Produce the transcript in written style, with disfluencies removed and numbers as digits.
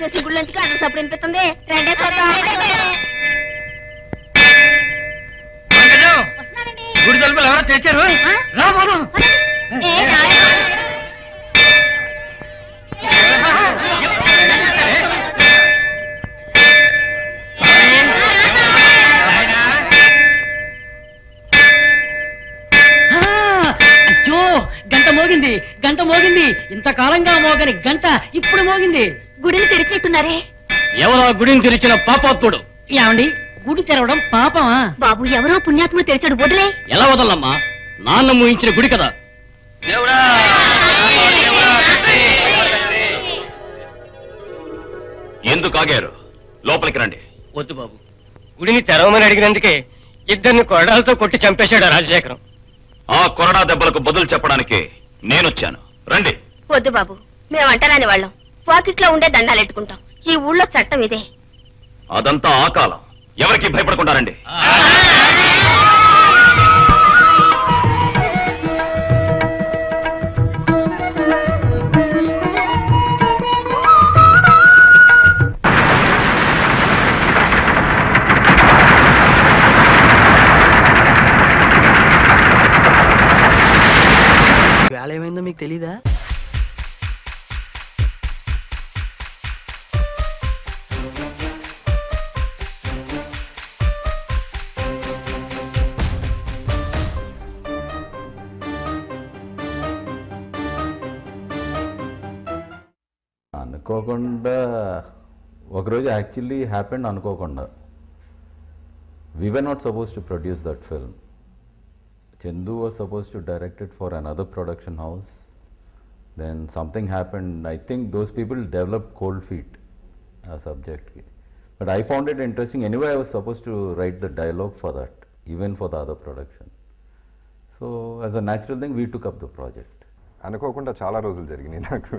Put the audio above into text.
మూసేసి గుళ్ళొంచి అడ్రస్ అప్పుడు వినిపిస్తుంది. రెండే చూద్దాం. గుడి తలుపులు ఎవరో తెచ్చారు. రా పోదాం. అయ్యో, గంట మోగింది, గంట మోగింది. ఇంతకాలంగా మోగని గంట ఇప్పుడు మోగింది. గుడిని తెరిచినట్టున్నారే. ఎవరో గుడిని తెరిచిన పాపాత్ముడు. ఏమండి, గుడి తెరవడం పాపమా? బాబు, ఎవరో పుణ్యాత్ముడు తెరిచాడు, వదిలే. ఎలా వదలమ్మా? నాన్న మూయించిన గుడి కదా. ఎందుకు ఆగారు? లోపలికి రండి. వద్దు బాబు, గుడిని తెరవమని అడిగినందుకే ఇద్దరిని కొరడాలతో కొట్టి చంపేశాడు రాజశేఖరం. ఆ కొరడా దెబ్బలకు బదులు చెప్పడానికి నేనొచ్చాను. రండి. వద్దు బాబు, మేము అంటరాని వాళ్ళం. పాకెట్లో ఉండే దండాలెట్టుకుంటాం. ఈ ఊళ్ళో చట్టం ఇదే. అదంతా ఆ కాలం. ఎవరికి భయపడకుండా రండి. వేళ ఏమైందో మీకు తెలీదా? అనుకోకుండా ఒకరోజు యాక్చువల్లీ హ్యాపెండ్ అనుకోకుండా. We were not supposed to produce that film. Chandu was supposed to direct it for another production house. Then something happened. I think those people developed cold feet a subject. But I found it interesting. Anyway, I was supposed to write the dialogue for that, even for the other production. So as a natural thing, we took up the project. అనుకోకుండా చాలా రోజులు జరిగినాయి నాకు.